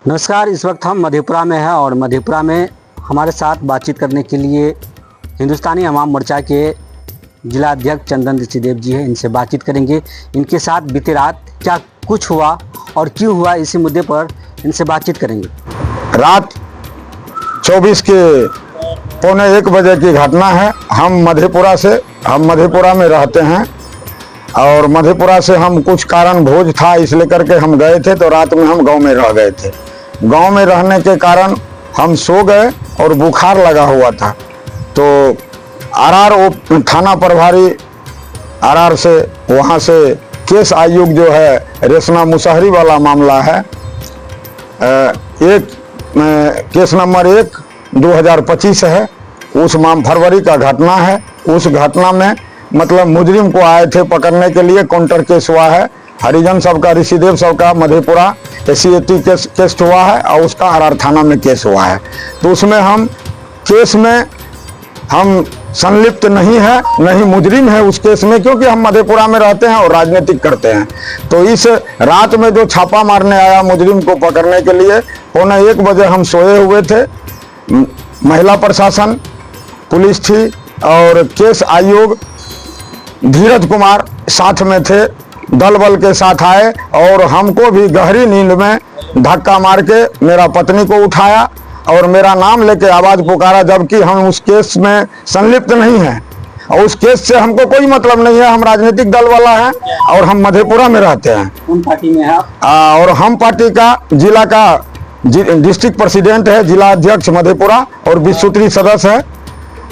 नमस्कार। इस वक्त हम मधेपुरा में हैं और मधेपुरा में हमारे साथ बातचीत करने के लिए हिंदुस्तानी अवाम मोर्चा के जिला अध्यक्ष चंदन ऋषिदेव जी हैं। इनसे बातचीत करेंगे, इनके साथ बीती रात क्या कुछ हुआ और क्यों हुआ, इसी मुद्दे पर इनसे बातचीत करेंगे। रात 24 के 1:45 बजे की घटना है। हम मधेपुरा में रहते हैं और मधेपुरा से हम कुछ कारण भोज था इसलिए करके हम गए थे, तो रात में हम गांव में रह गए थे। गांव में रहने के कारण हम सो गए और बुखार लगा हुआ था, तो आरआर थाना प्रभारी आरआर से वहां से केस आयोग जो है रेशमा मुसहरी वाला मामला है, केस नंबर 1 2025 है। उस फरवरी का घटना है। उस घटना में मतलब मुजरिम को आए थे पकड़ने के लिए, काउंटर केस हुआ है। हरिजन सब का, ऋषिदेव सब का मधेपुरा SC/ST केस हुआ है और उसका आरआर थाना में केस हुआ है। तो उसमें हम केस में हम संलिप्त नहीं है, नहीं मुजरिम है उस केस में, क्योंकि हम मधेपुरा में रहते हैं और राजनीतिक करते हैं। तो इस रात में जो छापा मारने आया मुजरिम को पकड़ने के लिए, 1:45 बजे हम सोए हुए थे। महिला प्रशासन, पुलिस थी और केस आयोग धीरज कुमार साथ में थे, दल बल के साथ आए और हमको भी गहरी नींद में धक्का मार के मेरा पत्नी को उठाया और मेरा नाम लेके आवाज पुकारा, जबकि हम उस केस में संलिप्त नहीं हैं और उस केस से हमको कोई मतलब नहीं है। हम राजनीतिक दल वाला है और हम मधेपुरा में रहते हैं। कौन पार्टी में है आप? और हम पार्टी का जिला का डिस्ट्रिक्ट प्रेसिडेंट है, जिला अध्यक्ष मधेपुरा और 20 सूत्री सदस्य है।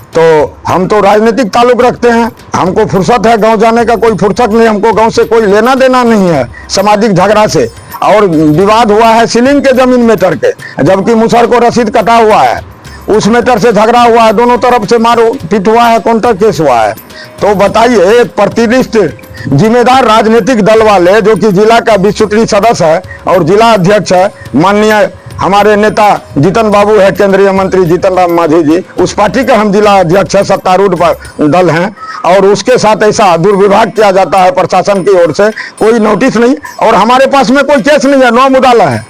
तो हम तो राजनीतिक ताल्लुक रखते हैं, हमको फुर्सत है गांव जाने का, कोई फुर्सत नहीं। हमको गांव से कोई लेना देना नहीं है सामाजिक झगड़ा से। और विवाद हुआ है सीलिंग के जमीन मेटर के, जबकि मुसहर को रसीद कटा हुआ है, उस मेटर से झगड़ा हुआ है, दोनों तरफ से मारो पीट हुआ है, काउंटर केस हुआ है। तो बताइए, एक प्रतिनिष्ठ जिम्मेदार राजनीतिक दल वाले जो कि जिला का 20 सूत्री सदस्य है और जिला अध्यक्ष है, माननीय हमारे नेता जीतन बाबू है, केंद्रीय मंत्री जीतन राम मांझी जी, उस पार्टी का हम जिला अध्यक्ष है, सत्तारूढ़ दल हैं, और उसके साथ ऐसा दुर्व्यवहार किया जाता है प्रशासन की ओर से। कोई नोटिस नहीं और हमारे पास में कोई केस नहीं है। 9 मुदाला है,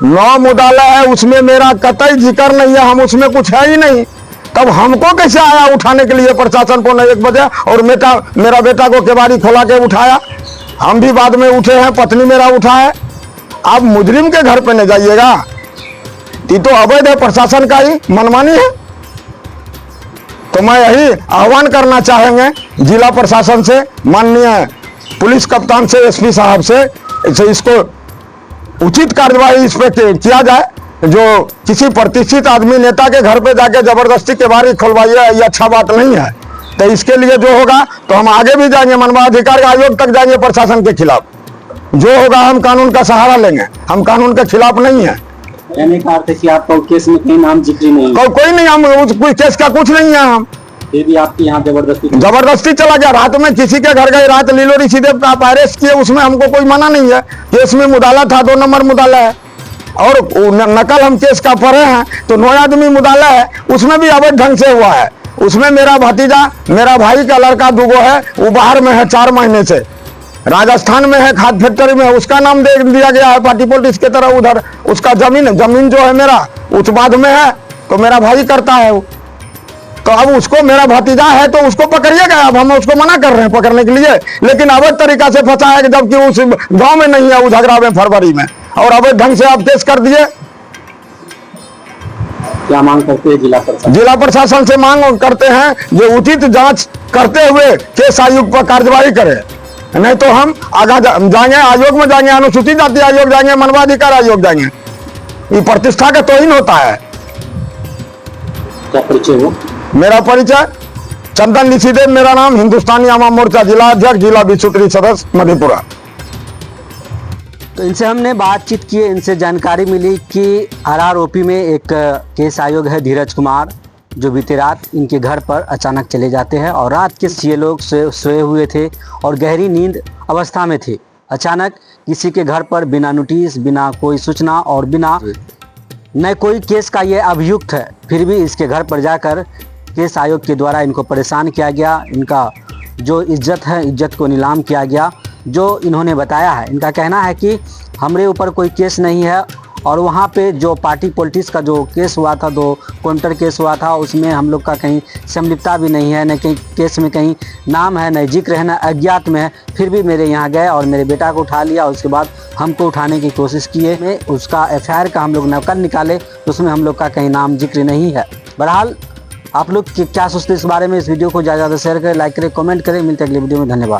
9 मुदाला है, उसमें मेरा कतई जिक्र नहीं है, हम उसमें कुछ है ही नहीं। तब हमको कैसे आया उठाने के लिए प्रशासन 1:45 बजे और मेरा बेटा को केवाड़ी खोला के उठाया। हम भी बाद में उठे हैं, पत्नी मेरा उठा है। आप मुजरिम के घर पे नहीं जाइएगा, ये तो अवैध है, प्रशासन का ही मनमानी है। तो मैं यही आह्वान करना चाहेंगे जिला प्रशासन से, माननीय पुलिस कप्तान से, SP साहब से, इसको उचित कार्यवाही इस पे किया जाए। जो किसी प्रतिष्ठित आदमी नेता के घर पे जाके जबरदस्ती केवाड़ी खुलवाइए, ये अच्छा बात नहीं है। तो इसके लिए जो होगा तो हम आगे भी जाएंगे, मानवाधिकार आयोग तक जाएंगे प्रशासन के खिलाफ। जो होगा हम कानून का सहारा लेंगे, हम कानून के खिलाफ नहीं है। यानी का अर्थ है कि आपका केस में कहीं नाम जिक्र नहीं है? कोई नहीं, हम कोई केस का कुछ नहीं है। हम फिर भी आपके यहाँ जबरदस्ती चला गया। रात में किसी के घर गए, रात लीलो ऋषिदेव का आप अरेस्ट किए, उसमें हमको कोई मना नहीं है। केस में मुदाला था, 2 नंबर मुदाला है और नकल हम केस का पढ़े हैं, तो 9 आदमी मुदाला है, उसमें भी अवैध ढंग से हुआ है। उसमें मेरा भतीजा, मेरा भाई का लड़का 2 है, वो बाहर में है 4 महीने से, राजस्थान में है, खाद फैक्ट्री में है, उसका नाम दे दिया गया है पार्टी पॉलिटिक्स की तरह। उधर उसका जमीन जो है मेरा उत्पाद में है, तो मेरा भाई करता है वो। तो अब उसको, मेरा भतीजा है तो उसको पकड़िएगा। अब हम उसको मना कर रहे हैं पकड़ने के लिए, लेकिन अवैध तरीका से फंसा है, जबकि उस गांव में नहीं है, वो झगड़ा में फरवरी में, और अवैध ढंग से आप केस कर दिए। क्या मांग करते हैं जिला प्रशासन से मांग करते हैं जो उचित जांच करते हुए केस आयोग पर कार्रवाई करे, नहीं तो हम आगे जाएंगे, आयोग में जाएंगे, अनुसूचित जाति आयोग जाएंगे, मानवाधिकार आयोग जाएंगे। ये प्रतिष्ठा का तौहीन होता है। क्या परिचय हो? मेरा परिचय चंदन ऋषिदेव मेरा नाम, हिंदुस्तानी अवाम मोर्चा जिला अध्यक्ष, जिला 20 सूत्री सदस्य मधेपुरा। तो इनसे हमने बातचीत की, इनसे जानकारी मिली कि RROP में एक केस आयोग है धीरज कुमार, जो बीती रात इनके घर पर अचानक चले जाते हैं और रात के ये लोग सोए हुए थे और गहरी नींद अवस्था में थे। अचानक किसी के घर पर बिना नोटिस, बिना कोई सूचना और बिना न कोई केस का ये अभियुक्त है, फिर भी इसके घर पर जाकर केस आयोग के द्वारा इनको परेशान किया गया। इनका जो इज्जत है, इज्जत को नीलाम किया गया। जो इन्होंने बताया है, इनका कहना है कि हमरे ऊपर कोई केस नहीं है और वहाँ पे जो पार्टी पॉलिटिक्स का जो केस हुआ था, 2 काउंटर केस हुआ था, उसमें हम लोग का कहीं संलिप्तता भी नहीं है, न कहीं केस में कहीं नाम है, न जिक्र है, न अज्ञात में है। फिर भी मेरे यहाँ गए और मेरे बेटा को उठा लिया। उसके बाद हमको उठाने की कोशिश किए, में उसका FIR का हम लोग नकल निकाले, उसमें हम लोग का कहीं नाम जिक्र नहीं है। बहरहाल आप लोग क्या सोचते हैं इस बारे में? इस वीडियो को ज़्यादा से ज़्यादा शेयर करें, लाइक करें, कमेंट करें। मिलते हैं अगले वीडियो में। धन्यवाद।